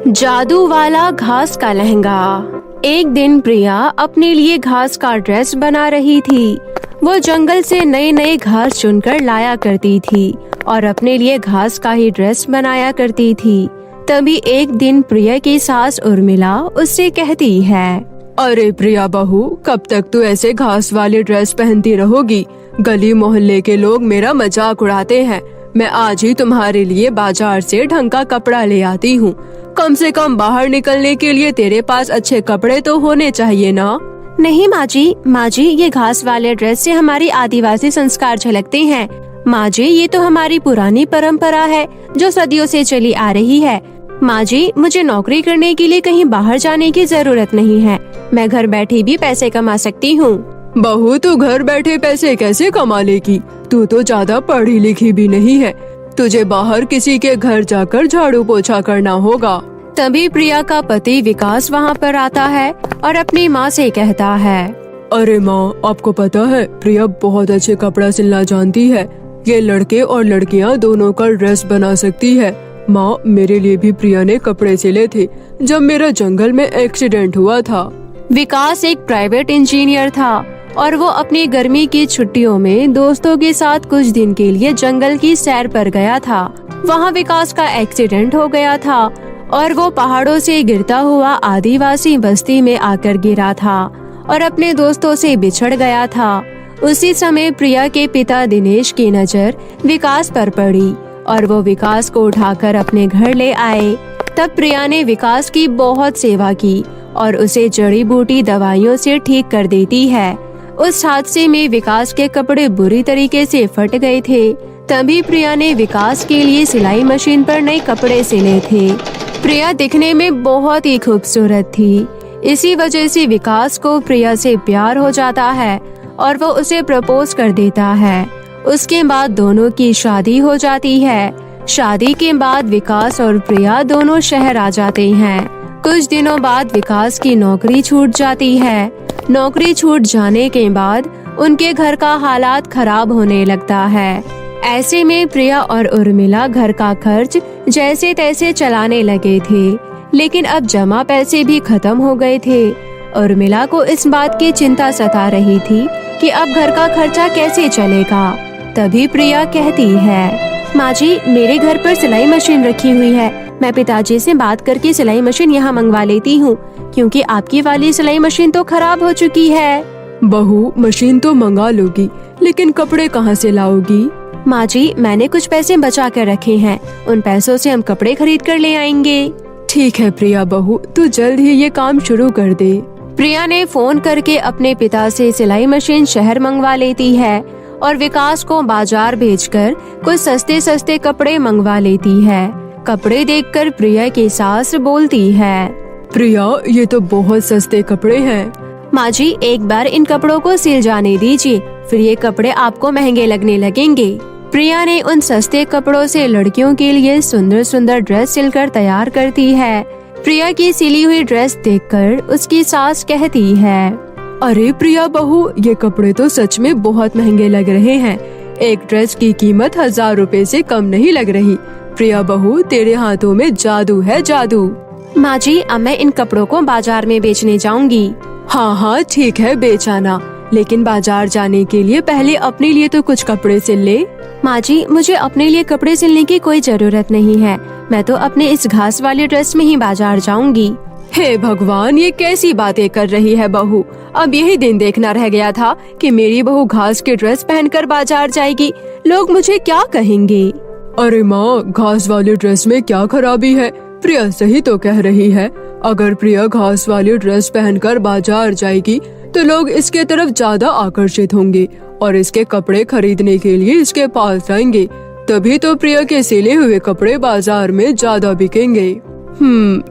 जादू वाला घास का लहंगा। एक दिन प्रिया अपने लिए घास का ड्रेस बना रही थी। वो जंगल से नए नए घास चुनकर लाया करती थी और अपने लिए घास का ही ड्रेस बनाया करती थी। तभी एक दिन प्रिया की सास उर्मिला उससे कहती है, अरे प्रिया बहू, कब तक तू ऐसे घास वाले ड्रेस पहनती रहोगी? गली मोहल्ले के लोग मेरा मजाक उड़ाते हैं। मैं आज ही तुम्हारे लिए बाजार से ढंग का कपड़ा ले आती हूँ। कम से कम बाहर निकलने के लिए तेरे पास अच्छे कपड़े तो होने चाहिए ना? नहीं माँ जी, ये घास वाले ड्रेस से हमारी आदिवासी संस्कार झलकते हैं। माँ जी, ये तो हमारी पुरानी परंपरा है जो सदियों से चली आ रही है। माँ जी, मुझे नौकरी करने के लिए कहीं बाहर जाने की जरूरत नहीं है। मैं घर बैठी भी पैसे कमा सकती हूँ। बहू, तू घर बैठे पैसे कैसे कमा लेगी? तू तो ज्यादा पढ़ी लिखी भी नहीं है। तुझे बाहर किसी के घर जाकर झाड़ू पोछा करना होगा। तभी प्रिया का पति विकास वहाँ पर आता है और अपनी माँ से कहता है, अरे माँ, आपको पता है प्रिया बहुत अच्छे कपड़ा सिलना जानती है। ये लड़के और लड़कियाँ दोनों का ड्रेस बना सकती है। माँ, मेरे लिए भी प्रिया ने कपड़े सिले थे जब मेरा जंगल में एक्सीडेंट हुआ था। विकास एक प्राइवेट इंजीनियर था और वो अपनी गर्मी की छुट्टियों में दोस्तों के साथ कुछ दिन के लिए जंगल की सैर पर गया था। वहाँ विकास का एक्सीडेंट हो गया था और वो पहाड़ों से गिरता हुआ आदिवासी बस्ती में आकर गिरा था और अपने दोस्तों से बिछड़ गया था। उसी समय प्रिया के पिता दिनेश की नजर विकास पर पड़ी और वो विकास को उठाकर अपने घर ले आए। तब प्रिया ने विकास की बहुत सेवा की और उसे जड़ी बूटी दवाइयों से ठीक कर देती है। उस हादसे में विकास के कपड़े बुरी तरीके से फट गए थे। तभी प्रिया ने विकास के लिए सिलाई मशीन पर नए कपड़े सिले थे। प्रिया दिखने में बहुत ही खूबसूरत थी। इसी वजह से विकास को प्रिया से प्यार हो जाता है और वो उसे प्रपोज कर देता है। उसके बाद दोनों की शादी हो जाती है। शादी के बाद विकास और प्रिया दोनों शहर आ जाते हैं। कुछ दिनों बाद विकास की नौकरी छूट जाती है। नौकरी छूट जाने के बाद उनके घर का हालात खराब होने लगता है। ऐसे में प्रिया और उर्मिला घर का खर्च जैसे तैसे चलाने लगे थे, लेकिन अब जमा पैसे भी खत्म हो गए थे। उर्मिला को इस बात की चिंता सता रही थी कि अब घर का खर्चा कैसे चलेगा। तभी प्रिया कहती है, माँ जी, मेरे घर पर सिलाई मशीन रखी हुई है। मैं पिताजी से बात करके सिलाई मशीन यहाँ मंगवा लेती हूँ, क्योंकि आपकी वाली सिलाई मशीन तो खराब हो चुकी है। बहू, मशीन तो मंगा लोगी, लेकिन कपड़े कहाँ से लाओगी? माँ जी, मैंने कुछ पैसे बचा कर रखे हैं। उन पैसों से हम कपड़े खरीद कर ले आएंगे। ठीक है प्रिया बहू, तू जल्द ही ये काम शुरू कर दे। प्रिया ने फोन करके अपने पिता से सिलाई मशीन शहर मंगवा लेती है और विकास को बाजार भेजकर कुछ सस्ते सस्ते कपड़े मंगवा लेती है। कपड़े देखकर प्रिया की सास बोलती है, प्रिया, ये तो बहुत सस्ते कपड़े हैं। माँ जी, एक बार इन कपड़ों को सिल जाने दीजिए, फिर ये कपड़े आपको महंगे लगने लगेंगे। प्रिया ने उन सस्ते कपड़ों से लड़कियों के लिए सुंदर सुंदर ड्रेस सिलकर तैयार करती है। प्रिया की सिली हुई ड्रेस देखकर उसकी सास कहती है, अरे प्रिया बहू, ये कपड़े तो सच में बहुत महंगे लग रहे हैं। एक ड्रेस की कीमत 1000 रुपए से कम नहीं लग रही। प्रिया बहू, तेरे हाथों में जादू है, जादू। माँ जी, अब मैं इन कपड़ों को बाजार में बेचने जाऊंगी। हाँ, ठीक है, बेच आना, लेकिन बाजार जाने के लिए पहले अपने लिए तो कुछ कपड़े सिल ले। माँ जी, मुझे अपने लिए कपड़े सिलने की कोई जरूरत नहीं है। मैं तो अपने इस घास वाले ड्रेस में ही बाजार जाऊंगी। हे भगवान, ये कैसी बातें कर रही है बहू। अब यही दिन देखना रह गया था कि मेरी बहू घास के ड्रेस पहनकर बाजार जाएगी। लोग मुझे क्या कहेंगे? अरे माँ, घास वाले ड्रेस में क्या खराबी है? प्रिया सही तो कह रही है। अगर प्रिया घास वाली ड्रेस पहनकर बाजार जाएगी तो लोग इसके तरफ ज्यादा आकर्षित होंगे और इसके कपड़े खरीदने के लिए इसके पास आएंगे। तभी तो प्रिया के सिले हुए कपड़े बाजार में ज्यादा बिकेंगे।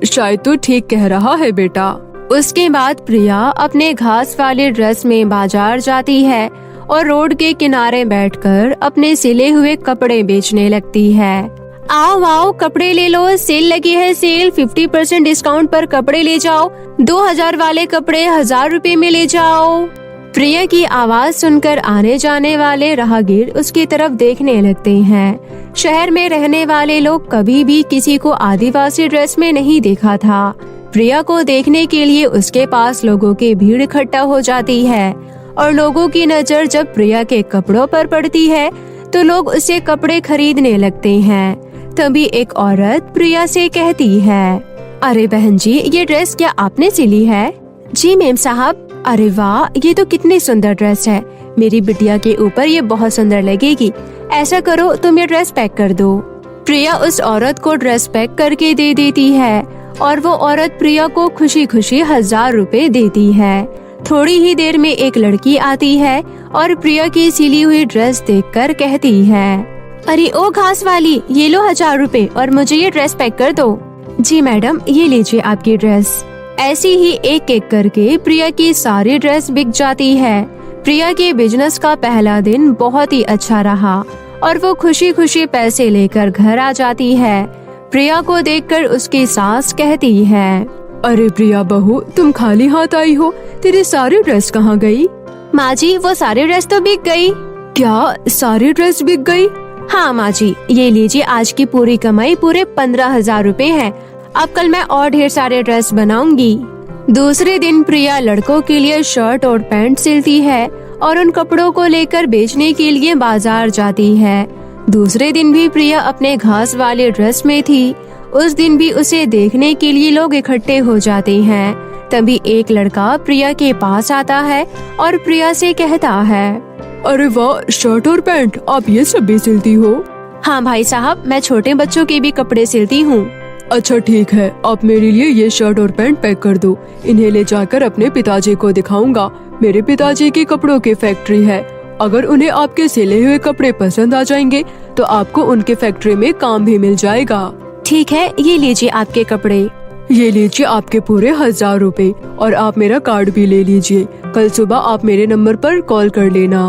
शायद तो ठीक कह रहा है बेटा। उसके बाद प्रिया अपने घास वाले ड्रेस में बाजार जाती है और रोड के किनारे बैठकर अपने सिले हुए कपड़े बेचने लगती है। आओ आओ, कपड़े ले लो, सेल लगी है, सेल 50% डिस्काउंट पर कपड़े ले जाओ। 2000 वाले कपड़े 1000 रुपए में ले जाओ। प्रिया की आवाज सुनकर आने जाने वाले राहगीर उसकी तरफ देखने लगते हैं। शहर में रहने वाले लोग कभी भी किसी को आदिवासी ड्रेस में नहीं देखा था। प्रिया को देखने के लिए उसके पास लोगों की भीड़ इकट्ठा हो जाती है और लोगों की नजर जब प्रिया के कपड़ों पर पड़ती है तो लोग उससे कपड़े खरीदने लगते हैं। तभी एक औरत प्रिया से कहती है, अरे बहन जी, ये ड्रेस क्या आपने सिली है? जी मेम साहब। अरे वाह, ये तो कितनी सुंदर ड्रेस है। मेरी बिटिया के ऊपर ये बहुत सुंदर लगेगी। ऐसा करो, तुम ये ड्रेस पैक कर दो। प्रिया उस औरत को ड्रेस पैक करके दे देती है और वो औरत प्रिया को खुशी खुशी 1000 रुपए देती है। थोड़ी ही देर में एक लड़की आती है और प्रिया की सिली हुई ड्रेस देखकर कहती है, अरे ओ घास वाली, ये लो 1000 रुपए और मुझे ये ड्रेस पैक कर दो। जी मैडम, ये लीजिए आपकी ड्रेस। ऐसी ही एक एक करके प्रिया की सारी ड्रेस बिक जाती है। प्रिया के बिजनेस का पहला दिन बहुत ही अच्छा रहा और वो खुशी खुशी पैसे लेकर घर आ जाती है। प्रिया को देखकर उसकी सास कहती है, अरे प्रिया बहू, तुम खाली हाथ आई हो, तेरी सारी ड्रेस कहाँ गई? माँ जी, वो सारी ड्रेस तो बिक गई। क्या सारी ड्रेस बिक गई? हाँ माँ जी, ये लीजिए, आज की पूरी कमाई पूरे 15,000 रुपए है। अब कल मैं और ढेर सारे ड्रेस बनाऊंगी। दूसरे दिन प्रिया लड़कों के लिए शर्ट और पैंट सिलती है और उन कपड़ों को लेकर बेचने के लिए बाजार जाती है। दूसरे दिन भी प्रिया अपने घास वाले ड्रेस में थी। उस दिन भी उसे देखने के लिए लोग इकट्ठे हो जाते हैं। तभी एक लड़का प्रिया के पास आता है और प्रिया से कहता है, अरे वाह, शर्ट और पैंट आप ये सब भी सिलती हो? हाँ भाई साहब, मैं छोटे बच्चों के भी कपड़े सिलती हूँ। अच्छा ठीक है, आप मेरे लिए ये शर्ट और पैंट पैक कर दो। इन्हें ले जाकर अपने पिताजी को दिखाऊंगा। मेरे पिताजी की कपड़ों की फैक्ट्री है। अगर उन्हें आपके सिले हुए कपड़े पसंद आ जाएंगे तो आपको उनके फैक्ट्री में काम भी मिल जाएगा। ठीक है, ये लीजिए आपके कपड़े। ये लीजिए आपके पूरे 1000 रुपए और आप मेरा कार्ड भी ले लीजिए। कल सुबह आप मेरे नंबर पर कॉल कर लेना।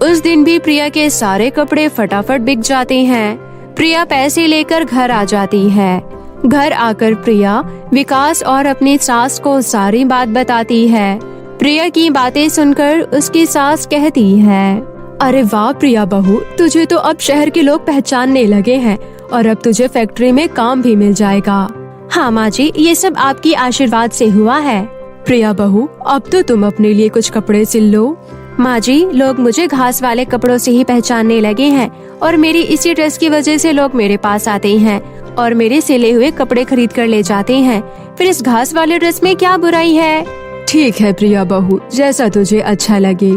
उस दिन भी प्रिया के सारे कपड़े फटाफट बिक जाते हैं। प्रिया पैसे लेकर घर आ जाती है। घर आकर प्रिया विकास और अपनी सास को सारी बात बताती है। प्रिया की बातें सुनकर उसकी सास कहती है, अरे वाह प्रिया बहू, तुझे तो अब शहर के लोग पहचानने लगे हैं और अब तुझे फैक्ट्री में काम भी मिल जाएगा। हाँ माँ जी, ये सब आपकी आशीर्वाद से हुआ है। प्रिया बहू, अब तो तुम अपने लिए कुछ कपड़े सिल लो। माँ जी, लोग मुझे घास वाले कपड़ों से ही पहचानने लगे हैं और मेरी इसी ड्रेस की वजह से लोग मेरे पास आते हैं और मेरे सिले हुए कपड़े खरीद कर ले जाते हैं। फिर इस घास वाले ड्रेस में क्या बुराई है? ठीक है प्रिया बहू, जैसा तुझे अच्छा लगे।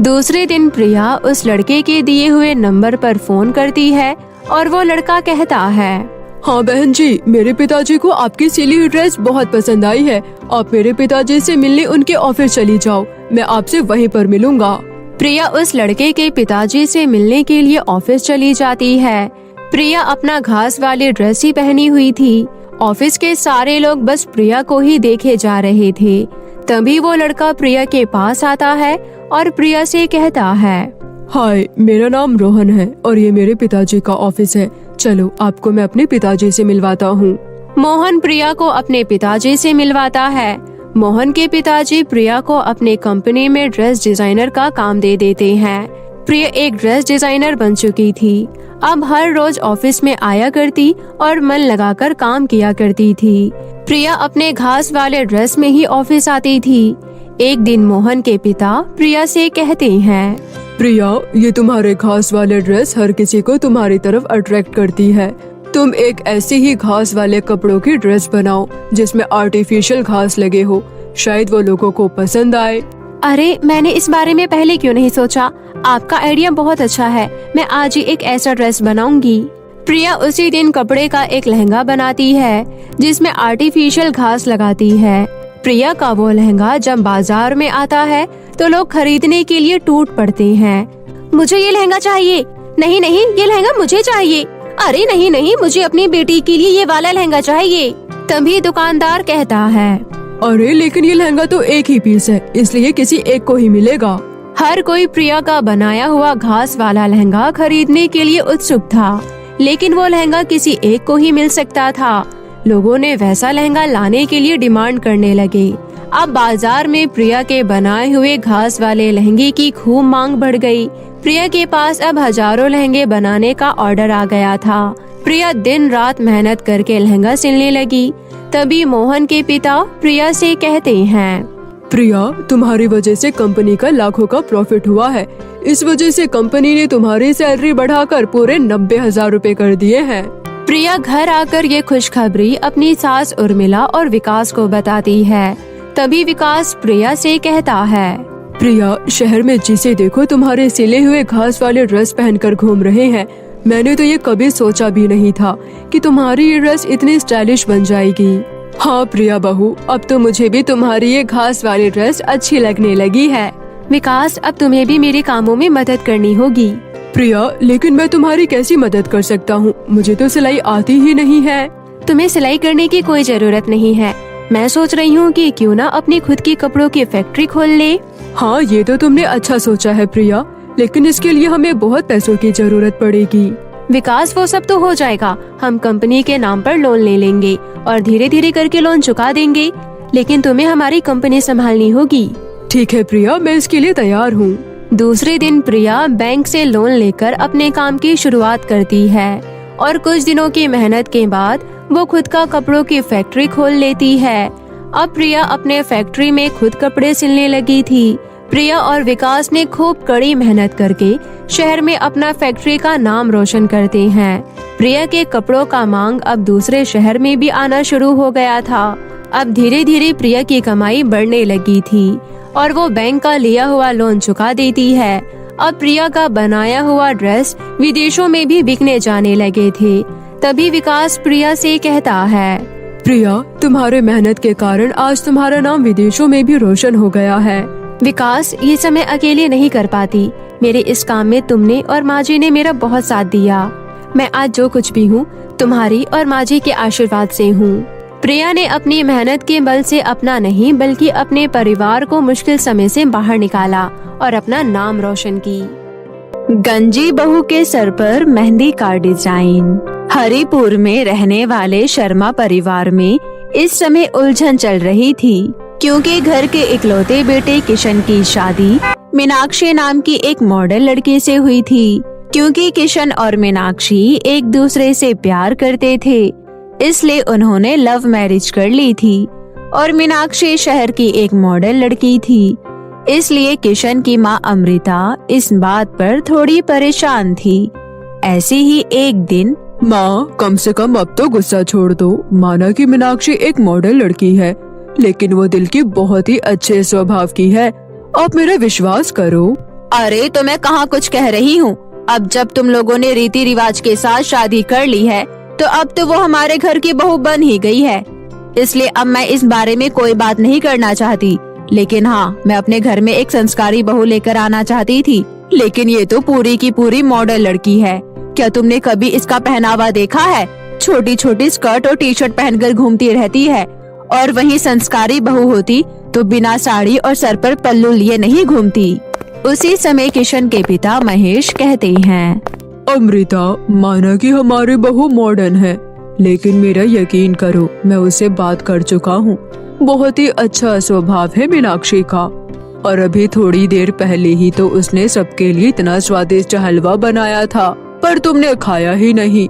दूसरे दिन प्रिया उस लड़के के दिए हुए नंबर पर फोन करती है और वो लड़का कहता है, हाँ बहन जी, मेरे पिताजी को आपकी सिली हुई ड्रेस बहुत पसंद आई है। आप मेरे पिताजी से मिलने उनके ऑफिस चली जाओ, मैं आपसे वहीं पर मिलूंगा। प्रिया उस लड़के के पिताजी से मिलने के लिए ऑफिस चली जाती है। प्रिया अपना घास वाली ड्रेस ही पहनी हुई थी। ऑफिस के सारे लोग बस प्रिया को ही देखे जा रहे थे। तभी वो लड़का प्रिया के पास आता है और प्रिया से कहता है, हाय, मेरा नाम रोहन है और ये मेरे पिताजी का ऑफिस है। चलो आपको मैं अपने पिताजी से मिलवाता हूँ। मोहन प्रिया को अपने पिताजी से मिलवाता है। मोहन के पिताजी प्रिया को अपने कंपनी में ड्रेस डिजाइनर का काम दे देते हैं। प्रिया एक ड्रेस डिजाइनर बन चुकी थी। अब हर रोज ऑफिस में आया करती और मन लगाकर काम किया करती थी। प्रिया अपने घास वाले ड्रेस में ही ऑफिस आती थी। एक दिन मोहन के पिता प्रिया से कहते हैं, प्रिया, ये तुम्हारे घास वाले ड्रेस हर किसी को तुम्हारी तरफ अट्रैक्ट करती है। तुम एक ऐसी ही घास वाले कपड़ों की ड्रेस बनाओ जिसमें आर्टिफिशियल घास लगे हो, शायद वो लोगों को पसंद आए। अरे, मैंने इस बारे में पहले क्यों नहीं सोचा? आपका आइडिया बहुत अच्छा है। मैं आज ही एक ऐसा ड्रेस बनाऊंगी। प्रिया उसी दिन कपड़े का एक लहंगा बनाती है जिसमें आर्टिफिशियल घास लगाती है। प्रिया का वो लहंगा जब बाजार में आता है तो लोग खरीदने के लिए टूट पड़ते हैं। मुझे ये लहंगा चाहिए। नहीं नहीं, ये लहंगा मुझे चाहिए। अरे नहीं नहीं, मुझे अपनी बेटी के लिए ये वाला लहंगा चाहिए। तभी दुकानदार कहता है, अरे लेकिन ये लहंगा तो एक ही पीस है, इसलिए किसी एक को ही मिलेगा। हर कोई प्रिया का बनाया हुआ घास वाला लहंगा खरीदने के लिए उत्सुक था, लेकिन वो लहंगा किसी एक को ही मिल सकता था। लोगों ने वैसा लहंगा लाने के लिए डिमांड करने लगे। अब बाजार में प्रिया के बनाए हुए घास वाले लहंगे की खूब मांग बढ़ गई। प्रिया के पास अब हजारों लहंगे बनाने का ऑर्डर आ गया था। प्रिया दिन रात मेहनत करके लहंगा सिलने लगी। तभी मोहन के पिता प्रिया से कहते हैं, प्रिया, तुम्हारी वजह से कंपनी का लाखों का प्रॉफिट हुआ है। इस वजह से कंपनी ने तुम्हारी सैलरी बढ़ाकर पूरे 90,000 रुपए कर दिए हैं। प्रिया घर आकर ये खुशखबरी अपनी सास उर्मिला और विकास को बताती है। तभी विकास प्रिया से कहता है, प्रिया, शहर में जिसे देखो तुम्हारे सिले हुए घास वाले ड्रेस पहनकर घूम रहे हैं। मैंने तो ये कभी सोचा भी नहीं था कि तुम्हारी ये ड्रेस इतनी स्टाइलिश बन जाएगी। हाँ प्रिया बहू, अब तो मुझे भी तुम्हारी ये घास वाली ड्रेस अच्छी लगने लगी है। विकास, अब तुम्हें भी मेरे कामों में मदद करनी होगी। प्रिया, लेकिन मैं तुम्हारी कैसी मदद कर सकता हूँ? मुझे तो सिलाई आती ही नहीं है। तुम्हें सिलाई करने की कोई जरूरत नहीं है। मैं सोच रही हूँ कि क्यों ना अपनी खुद की कपड़ों की फैक्ट्री खोल ले। हाँ, ये तो तुमने अच्छा सोचा है प्रिया, लेकिन इसके लिए हमें बहुत पैसों की जरूरत पड़ेगी। विकास, वो सब तो हो जाएगा। हम कंपनी के नाम पर लोन ले लेंगे और धीरे धीरे करके लोन चुका देंगे, लेकिन तुम्हें हमारी कंपनी संभालनी होगी। ठीक है प्रिया, मैं इसके लिए तैयार हूँ। दूसरे दिन प्रिया बैंक से लोन लेकर अपने काम की शुरुआत करती है और कुछ दिनों की मेहनत के बाद वो खुद का कपड़ों की फैक्ट्री खोल लेती है। अब प्रिया अपने फैक्ट्री में खुद कपड़े सिलने लगी थी। प्रिया और विकास ने खूब कड़ी मेहनत करके शहर में अपना फैक्ट्री का नाम रोशन करते हैं। प्रिया के कपड़ों का मांग अब दूसरे शहर में भी आना शुरू हो गया था। अब धीरे धीरे प्रिया की कमाई बढ़ने लगी थी और वो बैंक का लिया हुआ लोन चुका देती है। अब प्रिया का बनाया हुआ ड्रेस विदेशों में भी बिकने जाने लगे थे। तभी विकास प्रिया से कहता है, प्रिया, तुम्हारे मेहनत के कारण आज तुम्हारा नाम विदेशों में भी रोशन हो गया है। विकास, ये सब मैं अकेले नहीं कर पाती। मेरे इस काम में तुमने और माँ जी ने मेरा बहुत साथ दिया। मैं आज जो कुछ भी हूँ तुम्हारी और माँ जी के आशीर्वाद से हूँ। प्रिया ने अपनी मेहनत के बल से अपना नहीं बल्कि अपने परिवार को मुश्किल समय से बाहर निकाला और अपना नाम रोशन की। गंजी बहू के सर पर मेहंदी का डिजाइन। हरिपुर में रहने वाले शर्मा परिवार में इस समय उलझन चल रही थी, क्योंकि घर के इकलौते बेटे किशन की शादी मीनाक्षी नाम की एक मॉडल लड़की से हुई थी। क्योंकि किशन और मीनाक्षी एक दूसरे से प्यार करते थे, इसलिए उन्होंने लव मैरिज कर ली थी और मीनाक्षी शहर की एक मॉडल लड़की थी। इसलिए किशन की माँ अमृता इस बात पर थोड़ी परेशान थी। ऐसे ही एक दिन, माँ, कम से कम अब तो गुस्सा छोड़ दो। माना कि मीनाक्षी एक मॉडल लड़की है, लेकिन वो दिल की बहुत ही अच्छे स्वभाव की है। आप मेरा विश्वास करो। अरे तो मैं कहाँ कुछ कह रही हूँ। अब जब तुम लोगों ने रीति रिवाज के साथ शादी कर ली है, तो अब तो वो हमारे घर की बहू बन ही गई है। इसलिए अब मैं इस बारे में कोई बात नहीं करना चाहती। लेकिन हाँ, मैं अपने घर में एक संस्कारी बहू लेकर आना चाहती थी। लेकिन ये तो पूरी की पूरी मॉडल लड़की है। क्या तुमने कभी इसका पहनावा देखा है? छोटी छोटी स्कर्ट और टी शर्ट पहनकर घूमती रहती है, और वहीं संस्कारी बहू होती तो बिना साड़ी और सर पर पल्लू लिए नहीं घूमती। उसी समय किशन के पिता महेश कहते हैं, अमृता, माना कि हमारी बहू मॉडर्न है, लेकिन मेरा यकीन करो, मैं उससे बात कर चुका हूँ। बहुत ही अच्छा स्वभाव है मीनाक्षी का, और अभी थोड़ी देर पहले ही तो उसने सबके लिए इतना स्वादिष्ट हलवा बनाया था, पर तुमने खाया ही नहीं।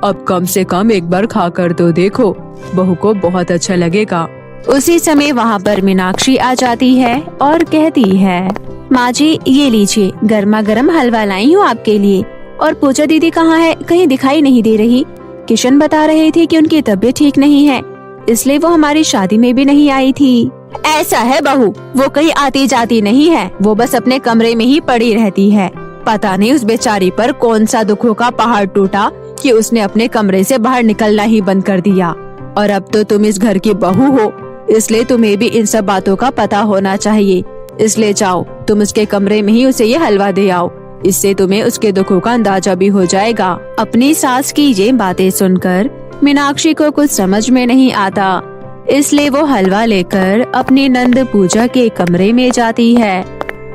अब कम से कम एक बार खा कर तो देखो, बहू को बहुत अच्छा लगेगा। उसी समय वहाँ पर मीनाक्षी आ जाती है और कहती है, माँ जी, ये लीजिए, गर्मा गर्म हलवा लाई हूँ आपके लिए। और पूजा दीदी कहाँ है? कहीं दिखाई नहीं दे रही। किशन बता रहे थे कि उनकी तबीयत ठीक नहीं है, इसलिए वो हमारी शादी में भी नहीं आई थी। ऐसा है बहू, वो कहीं आती जाती नहीं है, वो बस अपने कमरे में ही पड़ी रहती है। पता नहीं उस बेचारी पर कौन सा दुखों का पहाड़ टूटा कि उसने अपने कमरे से बाहर निकलना ही बंद कर दिया। और अब तो तुम इस घर की बहू हो, इसलिए तुम्हें भी इन सब बातों का पता होना चाहिए। इसलिए जाओ, तुम उसके कमरे में ही उसे ये हलवा दे आओ, इससे तुम्हें उसके दुखों का अंदाजा भी हो जाएगा। अपनी सास की ये बातें सुनकर मीनाक्षी को कुछ समझ में नहीं आता, इसलिए वो हलवा लेकर अपनी नंद पूजा के कमरे में जाती है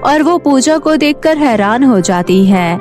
और वो पूजा को देखकर हैरान हो जाती है।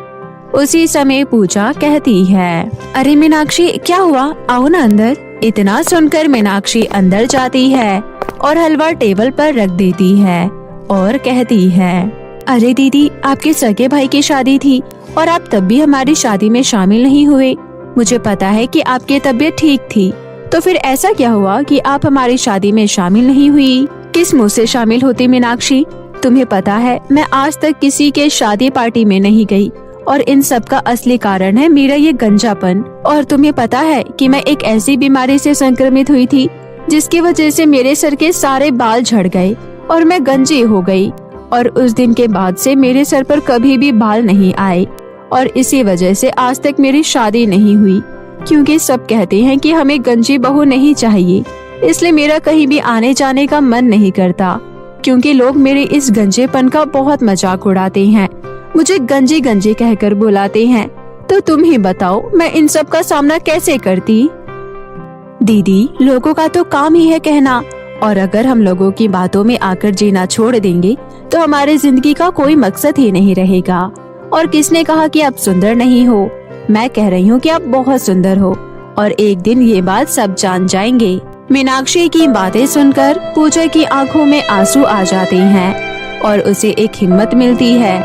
उसी समय पूजा कहती है, अरे मीनाक्षी, क्या हुआ? आओ ना अंदर। इतना सुनकर मीनाक्षी अंदर जाती है और हलवा टेबल पर रख देती है और कहती है, अरे दीदी, आपके सगे भाई की शादी थी और आप तब भी हमारी शादी में शामिल नहीं हुए। मुझे पता है कि आपकी तबीयत ठीक थी, तो फिर ऐसा क्या हुआ कि आप हमारी शादी में शामिल नहीं हुई? किस मुँह से शामिल होती मीनाक्षी? तुम्हें पता है मैं आज तक किसी के शादी पार्टी में नहीं गई और इन सब का असली कारण है मेरा ये गंजापन। और तुम्हें पता है कि मैं एक ऐसी बीमारी से संक्रमित हुई थी जिसकी वजह से मेरे सर के सारे बाल झड़ गए और मैं गंजी हो गई। और उस दिन के बाद से मेरे सर पर कभी भी बाल नहीं आए और इसी वजह से आज तक मेरी शादी नहीं हुई, क्योंकि सब कहते हैं कि हमें गंजी बहू नहीं चाहिए। इसलिए मेरा कहीं भी आने जाने का मन नहीं करता, क्योंकि लोग मेरे इस गंजेपन का बहुत मजाक उड़ाते हैं, मुझे गंजी गंजी कहकर बुलाते हैं। तो तुम ही बताओ मैं इन सब का सामना कैसे करती? दीदी, लोगों का तो काम ही है कहना, और अगर हम लोगों की बातों में आकर जीना छोड़ देंगे तो हमारी जिंदगी का कोई मकसद ही नहीं रहेगा। और किसने कहा कि आप सुंदर नहीं हो? मैं कह रही हूँ कि आप बहुत सुंदर हो और एक दिन ये बात सब जान जाएंगे। मीनाक्षी की बातें सुनकर पूजा की आंखों में आंसू आ जाते हैं और उसे एक हिम्मत मिलती है।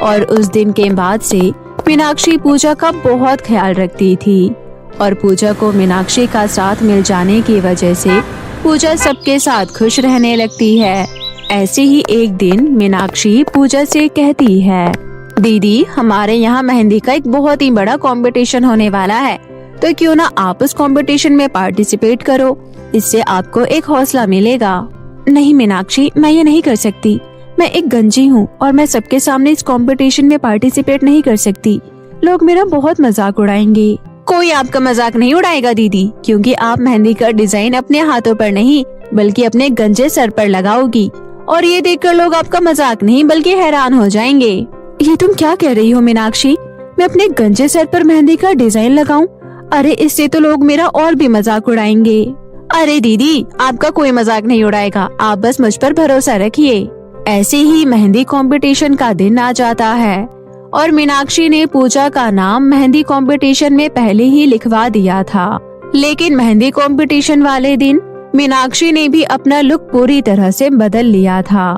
और उस दिन के बाद से मीनाक्षी पूजा का बहुत ख्याल रखती थी और पूजा को मीनाक्षी का साथ मिल जाने की वजह से पूजा सबके साथ खुश रहने लगती है। ऐसे ही एक दिन मीनाक्षी पूजा से कहती है, दीदी, हमारे यहाँ मेहंदी का एक बहुत ही बड़ा कंपटीशन होने वाला है, तो क्यों ना आप उस कंपटीशन में पार्टिसिपेट करो, इससे आपको एक हौसला मिलेगा। नहीं मीनाक्षी, मैं ये नहीं कर सकती। मैं एक गंजी हूँ और मैं सबके सामने इस कंपटीशन में पार्टिसिपेट नहीं कर सकती। लोग मेरा बहुत मजाक उड़ाएंगे। कोई आपका मजाक नहीं उड़ाएगा दीदी, क्योंकि आप मेहंदी का डिजाइन अपने हाथों पर नहीं बल्कि अपने गंजे सर पर लगाओगी और ये देखकर लोग आपका मजाक नहीं बल्कि हैरान हो जाएंगे। ये तुम क्या कह रही हो मीनाक्षी? मैं अपने गंजे सर पर मेहंदी का डिजाइन लगाऊं? अरे इससे तो लोग मेरा और भी मजाक उड़ाएंगे। अरे दीदी, आपका कोई मजाक नहीं उड़ाएगा, आप बस मुझ पर भरोसा रखिए। ऐसे ही मेहंदी कंपटीशन का दिन आ जाता है और मीनाक्षी ने पूजा का नाम मेहंदी कंपटीशन में पहले ही लिखवा दिया था। लेकिन मेहंदी कंपटीशन वाले दिन मीनाक्षी ने भी अपना लुक पूरी तरह से बदल लिया था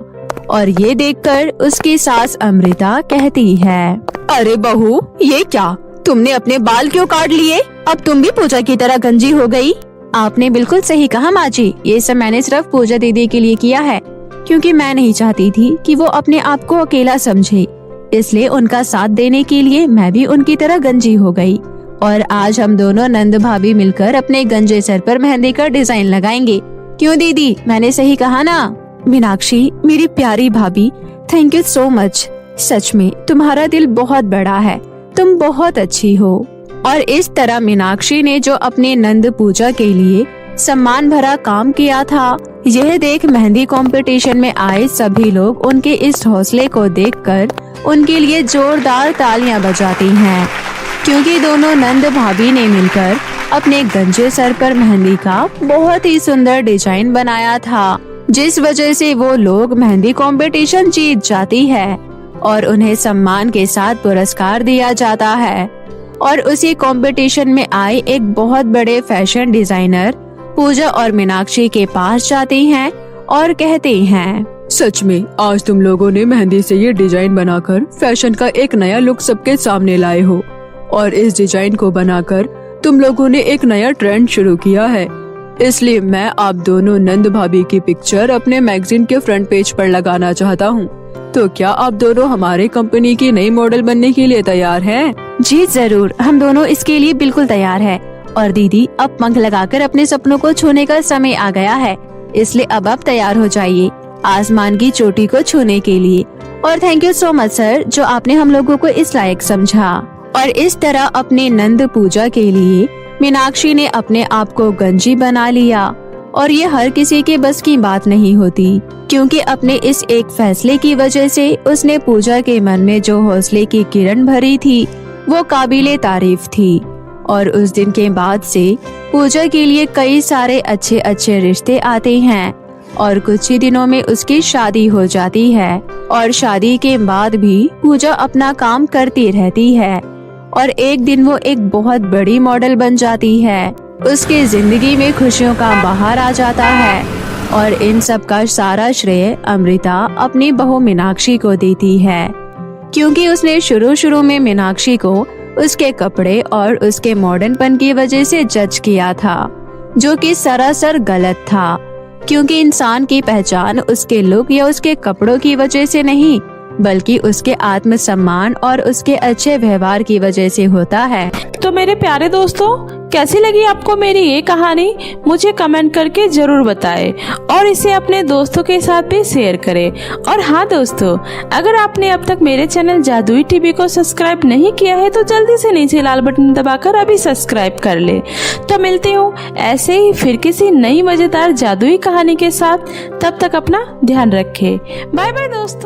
और ये देखकर उसकी सास अमृता कहती है, अरे बहू, ये क्या, तुमने अपने बाल क्यों काट लिए? अब तुम भी पूजा की तरह गंजी हो गई। आपने बिल्कुल सही कहा माँ जी, ये सब मैंने सिर्फ पूजा दीदी के लिए किया है, क्योंकि मैं नहीं चाहती थी कि वो अपने आप को अकेला समझे। इसलिए उनका साथ देने के लिए मैं भी उनकी तरह गंजी हो गई और आज हम दोनों नंद भाभी मिलकर अपने गंजे सर पर मेहंदी का डिजाइन लगाएंगे। क्यों दीदी, मैंने सही कहा ना? मीनाक्षी, मेरी प्यारी भाभी, थैंक यू सो मच। सच में तुम्हारा दिल बहुत बड़ा है, तुम बहुत अच्छी हो। और इस तरह मीनाक्षी ने जो अपने नंद पूजा के लिए सम्मान भरा काम किया था, यह देख मेहंदी कंपटीशन में आए सभी लोग उनके इस हौसले को देखकर उनके लिए जोरदार तालियां बजाती हैं, क्योंकि दोनों नंद भाभी ने मिलकर अपने गंजे सर पर मेहंदी का बहुत ही सुंदर डिजाइन बनाया था, जिस वजह से वो लोग मेहंदी कंपटीशन जीत जाती है और उन्हें सम्मान के साथ पुरस्कार दिया जाता है। और उसी कंपटीशन में आए एक बहुत बड़े फैशन डिजाइनर पूजा और मीनाक्षी के पास जाते हैं और कहते हैं, सच में आज तुम लोगों ने मेहंदी से ये डिजाइन बनाकर फैशन का एक नया लुक सबके सामने लाए हो और इस डिजाइन को बनाकर तुम लोगों ने एक नया ट्रेंड शुरू किया है। इसलिए मैं आप दोनों नंद भाभी की पिक्चर अपने मैगजीन के फ्रंट पेज पर लगाना चाहता हूँ। तो क्या आप दोनों हमारे कंपनी की नई मॉडल बनने के लिए तैयार हैं? जी जरूर, हम दोनों इसके लिए बिल्कुल तैयार है। और दीदी, अब पंख लगाकर अपने सपनों को छूने का समय आ गया है, इसलिए अब आप तैयार हो जाइए आसमान की चोटी को छूने के लिए। और thank you so much sir, जो आपने हम लोगों को इस लायक समझा। और इस तरह अपने नंद पूजा के लिए मीनाक्षी ने अपने आप को गंजी बना लिया और ये हर किसी के बस की बात नहीं होती, क्योंकि अपने इस एक फैसले की वजह से उसने पूजा के मन में जो हौसले की किरण भरी थी वो काबिले तारीफ थी। और उस दिन के बाद से पूजा के लिए कई सारे अच्छे अच्छे रिश्ते आते हैं और कुछ ही दिनों में उसकी शादी हो जाती है। और शादी के बाद भी पूजा अपना काम करती रहती है और एक दिन वो एक बहुत बड़ी मॉडल बन जाती है। उसकी जिंदगी में खुशियों का बहार आ जाता है और इन सब का सारा श्रेय अमृता अपनी बहू मीनाक्षी को देती है, क्योंकि उसने शुरू में मीनाक्षी को उसके कपड़े और उसके मॉडर्नपन की वजह से जज किया था, जो कि सरासर गलत था, क्योंकि इंसान की पहचान उसके लुक या उसके कपड़ों की वजह से नहीं, बल्कि उसके आत्मसम्मान और उसके अच्छे व्यवहार की वजह से होता है। तो मेरे प्यारे दोस्तों, कैसी लगी आपको मेरी ये कहानी? मुझे कमेंट करके जरूर बताएं और इसे अपने दोस्तों के साथ भी शेयर करें। और हाँ दोस्तों, अगर आपने अब तक मेरे चैनल जादुई टीवी को सब्सक्राइब नहीं किया है तो जल्दी से नीचे लाल बटन दबाकर अभी सब्सक्राइब कर ले। तो मिलती हूँ ऐसे ही फिर किसी नई मजेदार जादुई कहानी के साथ। तब तक अपना ध्यान रखें। बाय बाय दोस्तों।